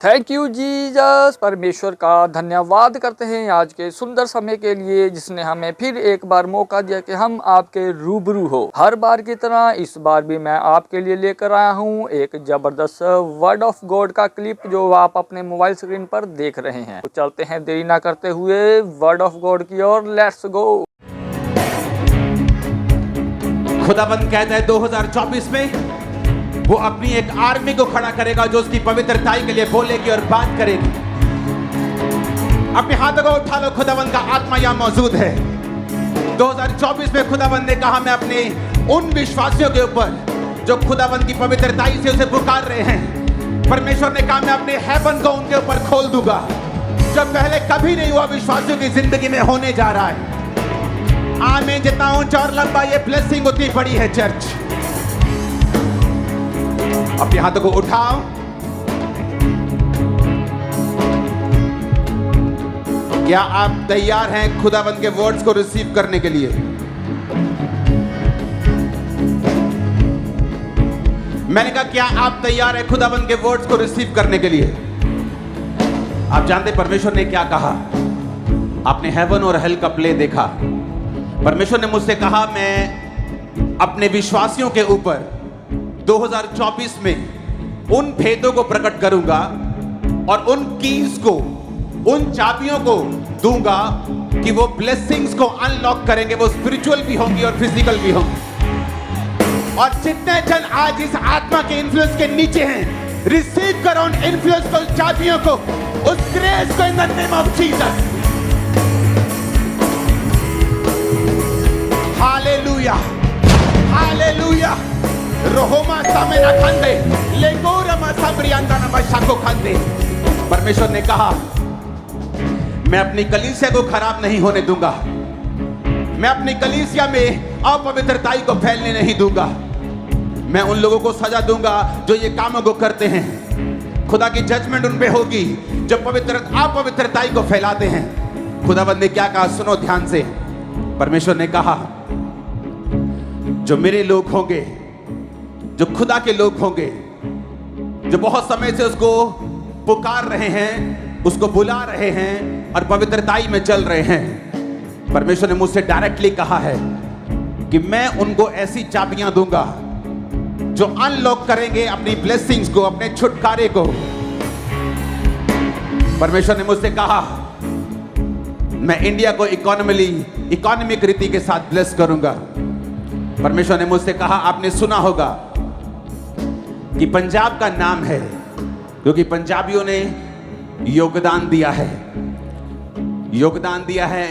Thank you Jesus. परमेश्वर का धन्यवाद करते हैं आज के सुंदर समय के लिए जिसने हमें फिर एक बार मौका दिया कि हम आपके रूबरू हो। हर बार की तरह इस बार भी मैं आपके लिए लेकर आया हूँ एक जबरदस्त वर्ड ऑफ गॉड का क्लिप जो आप अपने मोबाइल स्क्रीन पर देख रहे हैं। तो चलते हैं देरी ना करते हुए वर्ड ऑफ गॉड की ओर, लेट्स गो। खुदाबंद कहता है 2024 में वो अपनी एक आर्मी को खड़ा करेगा जो उसकी पवित्रताई के लिए बोलेगी और बात करेगी। अपने हाथों को उठा लो, खुदाबंद का आत्मा यहां मौजूद है। 2024 में खुदाबंद ने कहा मैं अपने उन विश्वासियों के ऊपर जो खुदाबंद की पवित्रताई से उसे पुकार रहे हैं, परमेश्वर ने कहा मैं अपने हेवन को उनके ऊपर खोल दूंगा जो पहले कभी नहीं हुआ विश्वासियों की जिंदगी में होने जा रहा है। आमीन। जितना ऊंचा और लंबा ये ब्लेसिंग उतनी बड़ी है चर्च। अपने हाथों को उठाओ। क्या आप तैयार हैं खुदाबंद के वर्ड्स को रिसीव करने के लिए? मैंने कहा क्या आप तैयार हैं खुदाबंद के वर्ड्स को रिसीव करने के लिए? आप जानते परमेश्वर ने क्या कहा? आपने हेवन और हेल का प्ले देखा। परमेश्वर ने मुझसे कहा मैं अपने विश्वासियों के ऊपर 2024 में उन भेदों को प्रकट करूंगा और उन कीज को, उन चाबियों को दूंगा कि वो ब्लेसिंग्स को अनलॉक करेंगे। वो स्पिरिचुअल भी होंगी और फिजिकल भी होंगी। और जितने जन आज इस आत्मा के इन्फ्लुएंस के नीचे हैं, रिसीव करो उन इन्फ्लुएंस को, चाबियों को, उस ग्रेस को in the name of Jesus. Hallelujah, hallelujah. रोहोमा सामेना खंदे, लेगोरमा सामरियांदा नमशाको खंदे। परमेश्वर ने कहा मैं अपनी कलीसिया को खराब नहीं होने दूंगा। मैं अपनी कलीसिया में अपवित्रताई को फैलने नहीं दूंगा। मैं उन लोगों को सजा दूंगा जो ये कामों को करते हैं। खुदा की जजमेंट उन पे होगी जो अपवित्रताई को फैलाते हैं। खुदाबंद ने क्या कहा सुनो ध्यान से। परमेश्वर ने कहा जो मेरे लोग होंगे, जो खुदा के लोग होंगे, जो बहुत समय से उसको पुकार रहे हैं, उसको बुला रहे हैं और पवित्रताई में चल रहे हैं, परमेश्वर ने मुझसे डायरेक्टली कहा है कि मैं उनको ऐसी चाबियां दूंगा जो अनलॉक करेंगे अपनी ब्लेसिंग्स को, अपने छुटकारे को। परमेश्वर ने मुझसे कहा मैं इंडिया को इकोनॉमिक रीति के साथ ब्लेस करूंगा। परमेश्वर ने मुझसे कहा आपने सुना होगा कि पंजाब का नाम है क्योंकि पंजाबियों ने योगदान दिया है, योगदान दिया है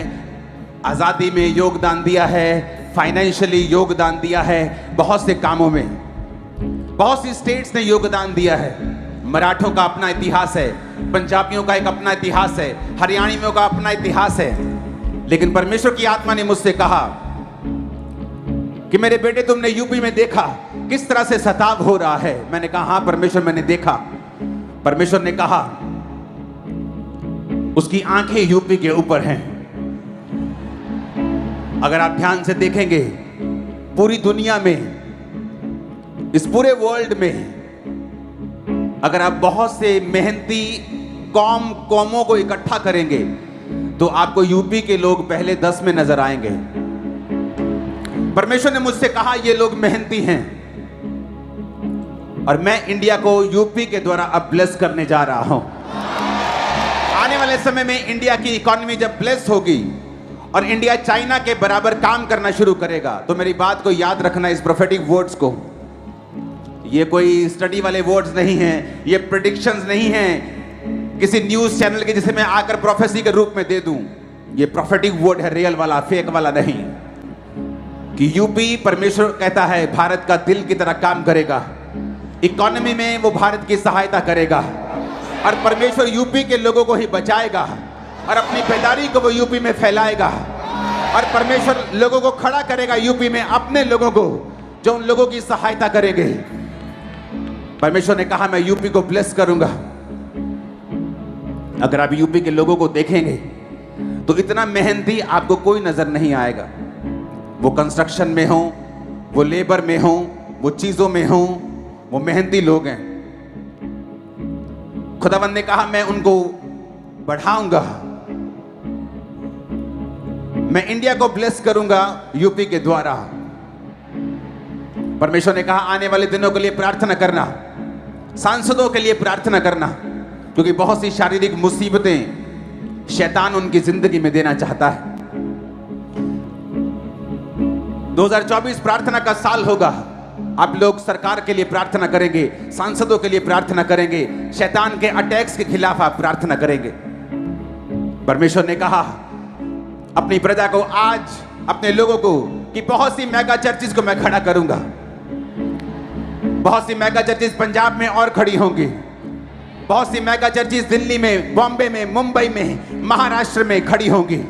आजादी में, योगदान दिया है फाइनेंशियली, योगदान दिया है बहुत से कामों में। बहुत सी स्टेट्स ने योगदान दिया है। मराठों का अपना इतिहास है, पंजाबियों का एक अपना इतिहास है, हरियाणवियों का अपना इतिहास है। लेकिन परमेश्वर की आत्मा ने मुझसे कहा कि मेरे बेटे तुमने यूपी में देखा किस तरह से सताव हो रहा है। मैंने कहा हाँ परमेश्वर मैंने देखा। परमेश्वर ने कहा उसकी आंखें यूपी के ऊपर हैं। अगर आप ध्यान से देखेंगे पूरी दुनिया में, इस पूरे वर्ल्ड में अगर आप बहुत से मेहनती कौमों को इकट्ठा करेंगे तो आपको यूपी के लोग पहले 10 में नजर आएंगे। परमेश्वर ने मुझसे कहा ये लोग मेहनती हैं और मैं इंडिया को यूपी के द्वारा अब ब्लेस करने जा रहा हूं। आने वाले समय में इंडिया की इकोनॉमी जब ब्लेस होगी और इंडिया चाइना के बराबर काम करना शुरू करेगा, तो मेरी बात को याद रखना, इस प्रोफेटिक वर्ड्स को। ये कोई स्टडी वाले वर्ड्स नहीं हैं, ये प्रेडिक्शंस नहीं हैं किसी न्यूज चैनल के जिसे मैं आकर प्रोफेसी के रूप में दे दूं। ये प्रोफेटिक वर्ड है, रियल वाला, फेक वाला नहीं। कि यूपी, परमेश्वर कहता है भारत का दिल की तरह काम करेगा, इकोनॉमी में वो भारत की सहायता करेगा और परमेश्वर यूपी के लोगों को ही बचाएगा और अपनी बेदारी को वो यूपी में फैलाएगा और परमेश्वर लोगों को खड़ा करेगा यूपी में, अपने लोगों को जो उन लोगों की सहायता करेंगे। परमेश्वर ने कहा मैं यूपी को ब्लेस करूंगा। अगर आप यूपी के लोगों को देखेंगे तो इतना मेहनती आपको कोई नजर नहीं आएगा। वो कंस्ट्रक्शन में हो, वो लेबर में हो, वो चीजों में हो, वो मेहनती लोग हैं। खुदावंद ने कहा मैं उनको बढ़ाऊंगा, मैं इंडिया को ब्लेस करूंगा यूपी के द्वारा। परमेश्वर ने कहा आने वाले दिनों के लिए प्रार्थना करना, सांसदों के लिए प्रार्थना करना, क्योंकि बहुत सी शारीरिक मुसीबतें शैतान उनकी जिंदगी में देना चाहता है। 2024 प्रार्थना का साल होगा। आप लोग सरकार के लिए प्रार्थना करेंगे, सांसदों के लिए प्रार्थना करेंगे, शैतान के अटैक्स के खिलाफ आप प्रार्थना करेंगे। परमेश्वर ने कहा अपनी प्रजा को, आज अपने लोगों को, कि बहुत सी मेगा चर्चिस को मैं खड़ा करूंगा। बहुत सी मेगा चर्चिस पंजाब में और खड़ी होंगी, बहुत सी मेगा चर्चिस दिल्ली में, बॉम्बे में, मुंबई में, महाराष्ट्र में खड़ी होंगी।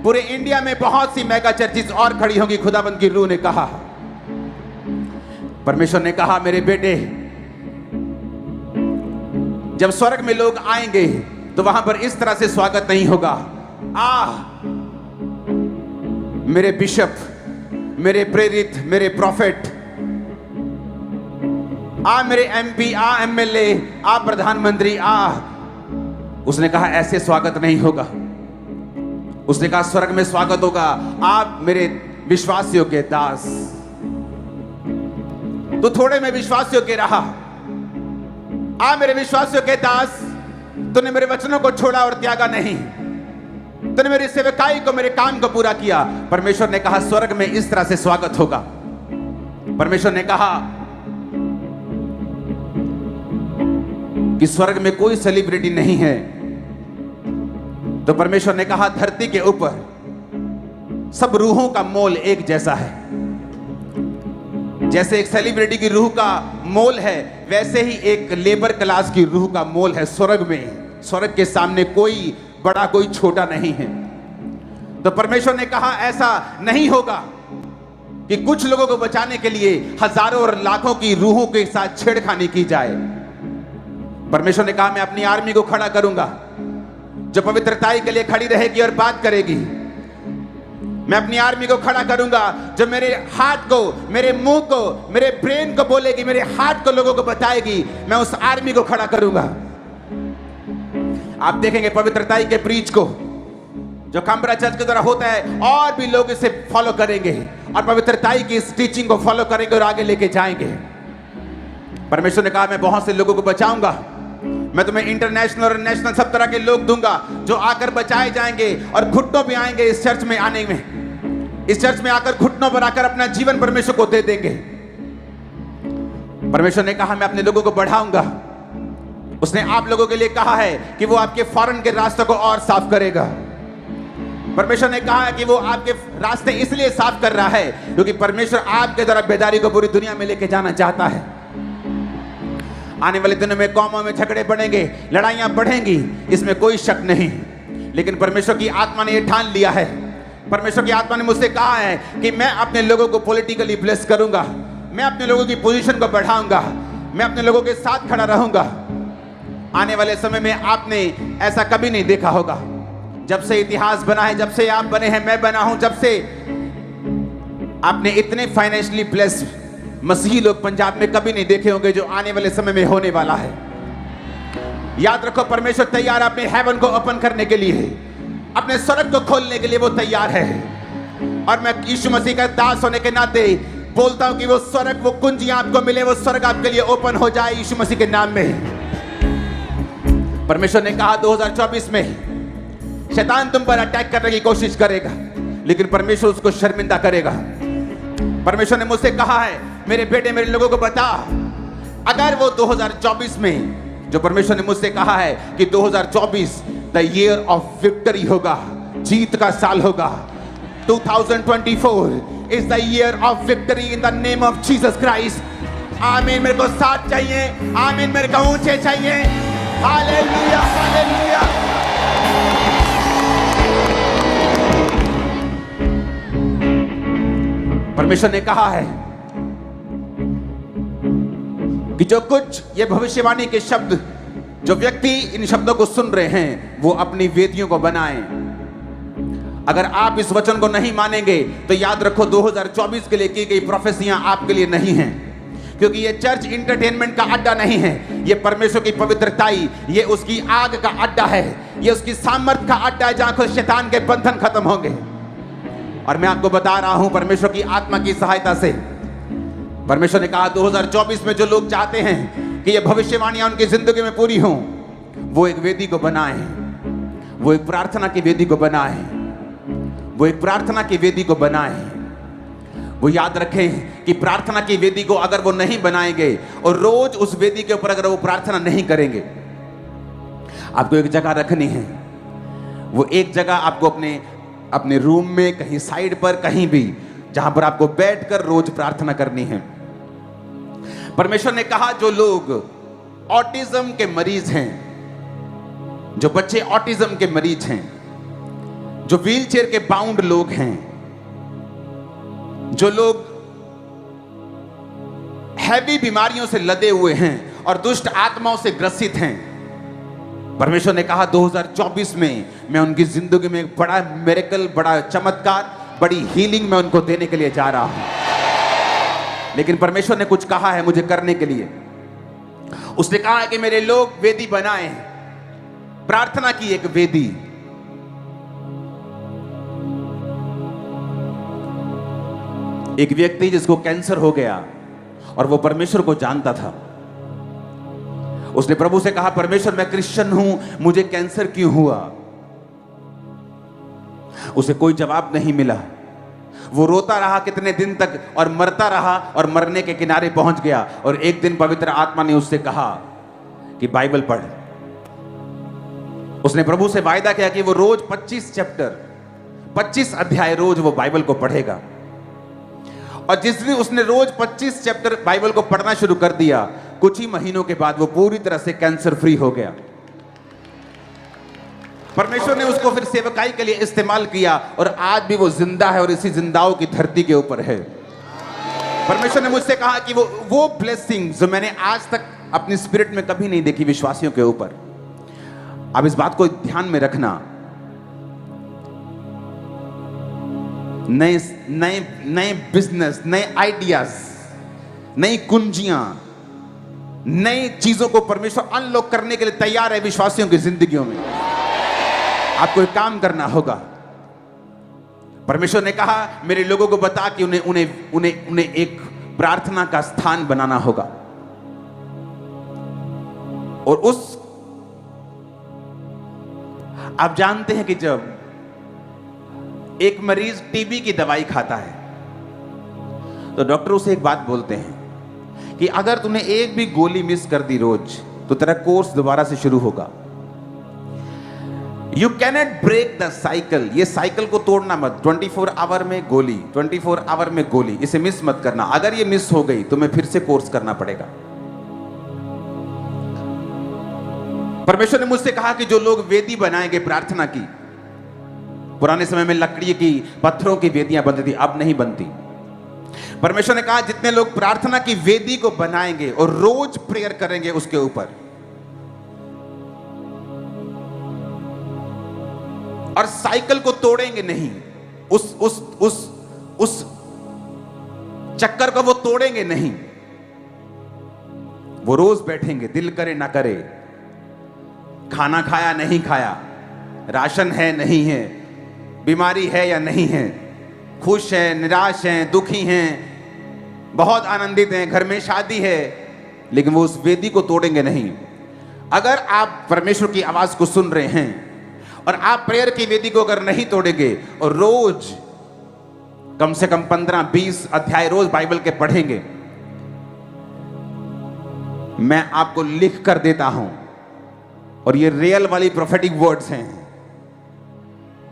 पूरे इंडिया में बहुत सी मेगा चर्चिस और खड़ी होंगी। खुदाबंद की रूह ने कहा, परमेश्वर ने कहा मेरे बेटे, जब स्वर्ग में लोग आएंगे तो वहां पर इस तरह से स्वागत नहीं होगा। मेरे बिशप, मेरे प्रेरित, मेरे प्रॉफिट, मेरे एमपी, एमएलए, प्रधानमंत्री, उसने कहा ऐसे स्वागत नहीं होगा। उसने कहा स्वर्ग में स्वागत होगा, आप मेरे विश्वासियों के दास। तो थोड़े में विश्वासियों के रहा, मेरे विश्वासियों के दास, तूने मेरे वचनों को छोड़ा और त्यागा नहीं, तूने मेरी सेवकाई को, मेरे काम को पूरा किया। परमेश्वर ने कहा स्वर्ग में इस तरह से स्वागत होगा। परमेश्वर ने कहा कि स्वर्ग में कोई सेलिब्रिटी नहीं है। तो परमेश्वर ने कहा धरती के ऊपर सब रूहों का मोल एक जैसा है। जैसे एक सेलिब्रिटी की रूह का मोल है, वैसे ही एक लेबर क्लास की रूह का मोल है स्वर्ग में। स्वर्ग के सामने कोई बड़ा, कोई छोटा नहीं है। तो परमेश्वर ने कहा ऐसा नहीं होगा कि कुछ लोगों को बचाने के लिए हजारों और लाखों की रूहों के साथ छेड़खानी की जाए। परमेश्वर ने कहा मैं अपनी आर्मी को खड़ा करूंगा जो पवित्रताई के लिए खड़ी रहेगी और बात करेगी। मैं अपनी आर्मी को खड़ा करूंगा जो मेरे हाथ को, मेरे मुंह को, मेरे ब्रेन को बोलेगी, मेरे हाथ को लोगों को बताएगी। मैं उस आर्मी को खड़ा करूंगा। आप देखेंगे पवित्रताई के प्रीच को जो कैनबरा चर्च के द्वारा होता है, और भी लोग इसे फॉलो करेंगे और पवित्रताई की इस टीचिंग को फॉलो करेंगे और आगे लेके जाएंगे। परमेश्वर ने कहा मैं बहुत से लोगों को बचाऊंगा। मैं तुम्हें इंटरनेशनल और नेशनल सब तरह के लोग दूंगा जो आकर बचाए जाएंगे और घुटनों पे आएंगे इस चर्च में आने में। इस चर्च में आकर घुटनों पर आकर अपना जीवन परमेश्वर को दे देंगे। परमेश्वर ने कहा मैं अपने लोगों को बढ़ाऊंगा। उसने आप लोगों के लिए कहा है कि वो आपके फॉरेन के रास्तों को और साफ करेगा। परमेश्वर ने कहा है कि वो आपके रास्ते इसलिए साफ कर रहा है क्योंकि परमेश्वर आपके द्वारा बेदारी को पूरी दुनिया में लेके जाना चाहता है। आने वाले दिनों में कौमों में झगड़े बढ़ेंगे, लड़ाइयां बढ़ेंगी, इसमें कोई शक नहीं। लेकिन परमेश्वर की आत्मा ने यह ठान लिया है, परमेश्वर की आत्मा ने मुझसे कहा है कि मैं अपने लोगों को पॉलिटिकली ब्लेस करूंगा, मैं अपने लोगों की पोजीशन को बढ़ाऊंगा, मैं अपने लोगों के साथ खड़ा रहूंगा। आने वाले समय में आपने ऐसा कभी नहीं देखा होगा। जब से इतिहास बना है, जब से आप बने हैं, मैं बना हूं, जब से आपने इतने फाइनेंशियली ब्लेस मसीही लोग पंजाब में कभी नहीं देखे होंगे जो आने वाले समय में होने वाला है। याद रखो परमेश्वर तैयार है अपने हेवन को ओपन करने के लिए, अपने स्वर्ग को खोलने के लिए वो तैयार है। और मैं यीशु मसीह का दास होने के नाते बोलता हूं कि वो स्वर्ग, वो कुंजियां आपको मिले, वो स्वर्ग आपके लिए ओपन हो जाए यीशु मसीह के नाम में। परमेश्वर ने कहा 2024 में शैतान तुम पर अटैक करने की कोशिश करेगा, लेकिन परमेश्वर उसको शर्मिंदा करेगा। परमेश्वर ने मुझसे कहा है मेरे बेटे, मेरे लोगों को बता, अगर वो 2024 में, जो परमेश्वर ने मुझसे कहा है कि 2024 द ईयर ऑफ विक्ट्री होगा, जीत का साल होगा। 2024 is the year of victory in the name of Jesus Christ. आमीन। मेरे को साथ चाहिए, आमीन। मेरे को ऊंचे चाहिए। Hallelujah, hallelujah. परमेश्वर ने कहा है कि जो कुछ ये भविष्यवाणी के शब्द, जो व्यक्ति इन शब्दों को सुन रहे हैं, वो अपनी वेदियों को बनाएं। अगर आप इस वचन को नहीं मानेंगे तो याद रखो 2024 के लिए की गई प्रोफेसियां आपके लिए नहीं हैं, क्योंकि ये चर्च इंटरटेनमेंट का अड्डा नहीं है, ये परमेश्वर की पवित्रताई, ये उसकी आग का अड्डा है, ये उसकी सामर्थ का अड्डा है, जहां खुद शैतान के बंधन खत्म होंगे। और मैं आपको बता रहा हूं, परमेश्वर की आत्मा की सहायता से परमेश्वर ने कहा 2024 में जो लोग चाहते हैं कि ये भविष्यवाणियां उनकी जिंदगी में पूरी हों, वो एक वेदी को बनाएं, वो एक प्रार्थना की वेदी को बनाएं, वो एक प्रार्थना की वेदी को बनाएं। वो याद रखें कि प्रार्थना की वेदी को अगर वो नहीं बनाएंगे और रोज उस वेदी के ऊपर अगर वो प्रार्थना नहीं करेंगे, आपको एक जगह रखनी है। वो एक जगह आपको अपने रूम में, कहीं साइड पर, कहीं भी, जहां पर आपको बैठकर रोज प्रार्थना करनी है। परमेश्वर ने कहा जो लोग ऑटिज्म के मरीज हैं, जो बच्चे ऑटिज्म के मरीज हैं, जो व्हीलचेयर के बाउंड लोग हैं, जो लोग हैवी बीमारियों से लदे हुए हैं और दुष्ट आत्माओं से ग्रसित हैं, परमेश्वर ने कहा 2024 में मैं उनकी जिंदगी में एक बड़ा मिरेकल, बड़ा चमत्कार, बड़ी हीलिंग मैं उनको देने के लिए जा रहा हूं। लेकिन परमेश्वर ने कुछ कहा है मुझे करने के लिए। उसने कहा है कि मेरे लोग वेदी बनाए, प्रार्थना की एक वेदी। एक व्यक्ति जिसको कैंसर हो गया और वो परमेश्वर को जानता था, उसने प्रभु से कहा, परमेश्वर मैं क्रिश्चियन हूं, मुझे कैंसर क्यों हुआ? उसे कोई जवाब नहीं मिला। वो रोता रहा कितने दिन तक और मरता रहा और मरने के किनारे पहुंच गया। और एक दिन पवित्र आत्मा ने उससे कहा कि बाइबल पढ़। उसने प्रभु से वायदा किया कि वो रोज 25 चैप्टर, 25 अध्याय रोज वो बाइबल को पढ़ेगा। और जिस दिन उसने रोज 25 चैप्टर बाइबल को पढ़ना शुरू कर दिया, कुछ ही महीनों के बाद वो पूरी तरह से कैंसर फ्री हो गया। परमेश्वर ने उसको फिर सेवकाई के लिए इस्तेमाल किया और आज भी वो जिंदा है और इसी जिंदाओं की धरती के ऊपर है। परमेश्वर ने मुझसे कहा कि वो ब्लेसिंग जो मैंने आज तक अपनी स्पिरिट में कभी नहीं देखी विश्वासियों के ऊपर। अब इस बात को ध्यान में रखना, नए बिजनेस, नए आइडियाज, नई कुंजियां, नई चीजों को परमेश्वर अनलॉक करने के लिए तैयार है विश्वासियों की जिंदगियों में। आपको एक काम करना होगा। परमेश्वर ने कहा मेरे लोगों को बता कि उन्हें एक प्रार्थना का स्थान बनाना होगा। और आप जानते हैं कि जब एक मरीज टीबी की दवाई खाता है तो डॉक्टर उसे एक बात बोलते हैं कि अगर तूने एक भी गोली मिस कर दी रोज तो तेरा कोर्स दोबारा से शुरू होगा। You cannot break the cycle. ये साइकिल को तोड़ना मत। 24 आवर में गोली, 24 आवर में गोली, इसे मिस मत करना। अगर ये मिस हो गई तो मैं फिर से कोर्स करना पड़ेगा। परमेश्वर ने मुझसे कहा कि जो लोग वेदी बनाएंगे प्रार्थना की, पुराने समय में लकड़ी की, पत्थरों की वेदियां बनती थी, अब नहीं बनती। परमेश्वर ने कहा जितने लोग प्रार्थना की वेदी को बनाएंगे और रोज प्रेयर करेंगे उसके ऊपर, और साइकिल को तोड़ेंगे नहीं, उस चक्कर को वो तोड़ेंगे नहीं, वो रोज बैठेंगे, दिल करे ना करे, खाना खाया नहीं खाया, राशन है नहीं है, बीमारी है या नहीं है, खुश हैं, निराश हैं, दुखी हैं, बहुत आनंदित हैं, घर में शादी है, लेकिन वो उस वेदी को तोड़ेंगे नहीं। अगर आप परमेश्वर की आवाज को सुन रहे हैं और आप प्रेयर की वेदी को अगर नहीं तोड़ेंगे और रोज कम से कम 15-20 अध्याय रोज बाइबल के पढ़ेंगे, मैं आपको लिख कर देता हूं, और ये रियल वाली प्रोफेटिक वर्ड्स हैं,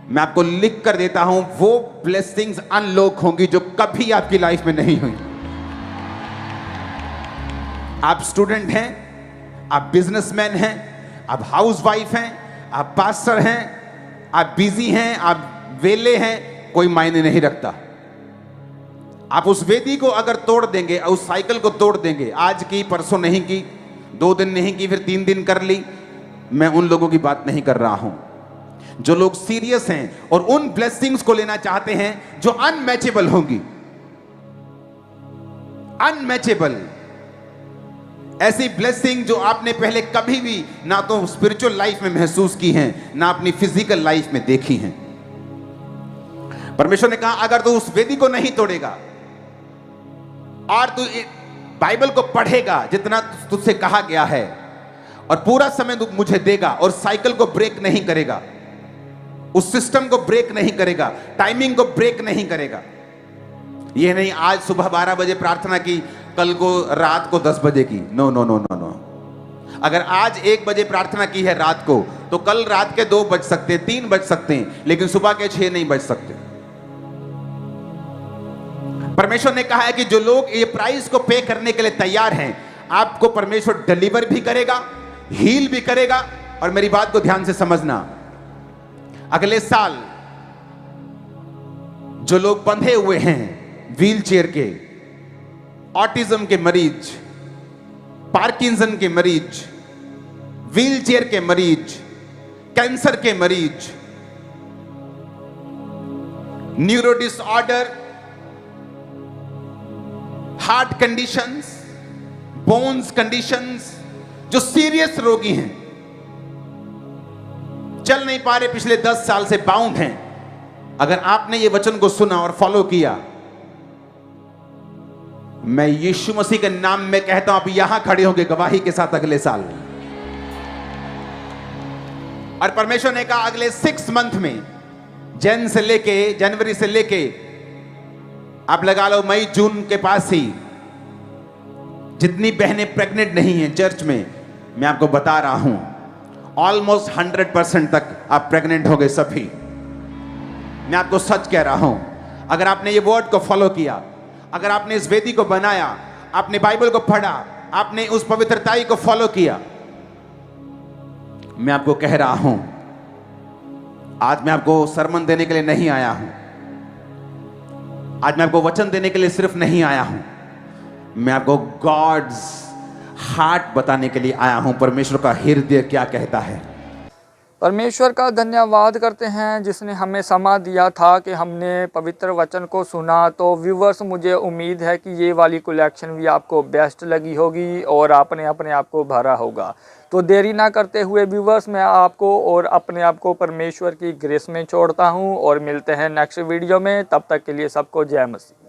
मैं आपको लिख कर देता हूं, वो ब्लेसिंग्स अनलॉक होंगी जो कभी आपकी लाइफ में नहीं हुई। आप स्टूडेंट हैं, आप बिजनेसमैन हैं, आप हाउसवाइफ हैं, आप पास्टर हैं, आप बिजी हैं, आप वेले हैं, कोई मायने नहीं रखता। आप उस वेदी को अगर तोड़ देंगे, उस साइकिल को तोड़ देंगे, आज की, परसों नहीं की, 2 दिन नहीं की, फिर 3 दिन कर ली, मैं उन लोगों की बात नहीं कर रहा हूं। जो लोग सीरियस हैं और उन ब्लेसिंग्स को लेना चाहते हैं जो अनमैचेबल होंगी, अनमैचेबल, ऐसी ब्लेसिंग जो आपने पहले कभी भी ना तो स्पिरिचुअल लाइफ में महसूस की हैं, ना अपनी फिजिकल लाइफ में देखी हैं। परमेश्वर ने कहा अगर तू उस वेदी को नहीं तोड़ेगा और तू बाइबल को पढ़ेगा जितना तुझसे कहा गया है, और पूरा समय तू मुझे देगा और साइकिल को ब्रेक नहीं करेगा, उस सिस्टम को ब्रेक नहीं करेगा, टाइमिंग को ब्रेक नहीं करेगा। यह नहीं आज सुबह 12 बजे प्रार्थना की, कल को रात को 10 बजे की। No no no no no. अगर आज 1 बजे प्रार्थना की है रात को, तो कल रात के 2 बज सकते हैं, 3 बज सकते हैं, लेकिन सुबह के 6 नहीं बज सकते। परमेश्वर ने कहा है कि जो लोग ये प्राइस को पे करने के लिए तैयार हैं, आपको परमेश्वर डिलीवर भी करेगा, हील भी करेगा। और मेरी बात को ध्यान से समझना, अगले साल जो लोग बंधे हुए हैं व्हील चेयर के, ऑटिज्म के मरीज, पार्किंसन के मरीज, व्हील चेयर के मरीज, कैंसर के मरीज, neuro disorder, heart conditions, bones conditions, जो सीरियस रोगी हैं, चल नहीं पा रहे, पिछले 10 साल से बाउंड हैं, अगर आपने ये वचन को सुना और फॉलो किया, मैं यीशु मसीह के नाम में कहता हूं आप यहां खड़े होंगे गवाही के साथ अगले साल। और परमेश्वर ने कहा अगले 6 मंथ में, जनवरी से लेके आप लगा लो मई जून के पास ही, जितनी बहनें प्रेग्नेंट नहीं हैं चर्च में, मैं आपको बता रहा हूं ऑलमोस्ट 100% तक आप प्रेग्नेंट हो गए सभी। मैं आपको सच कह रहा हूं, अगर आपने ये वर्ड को फॉलो किया, अगर आपने इस वेदी को बनाया, आपने बाइबल को पढ़ा, आपने उस पवित्रताई को फॉलो किया, मैं आपको कह रहा हूं, आज मैं आपको सरमन देने के लिए नहीं आया हूं, आज मैं आपको वचन देने के लिए सिर्फ नहीं आया हूं, मैं आपको गॉड्स हार्ट बताने के लिए आया हूं, परमेश्वर का हृदय क्या कहता है। परमेश्वर का धन्यवाद करते हैं जिसने हमें समय दिया था कि हमने पवित्र वचन को सुना। तो व्यूवर्स, मुझे उम्मीद है कि ये वाली कलेक्शन भी आपको बेस्ट लगी होगी और आपने अपने आप को भरा होगा। तो देरी ना करते हुए व्यूवर्स, मैं आपको और अपने आप को परमेश्वर की ग्रेस में छोड़ता हूँ और मिलते हैं नेक्स्ट वीडियो में। तब तक के लिए सबको जय मसीह।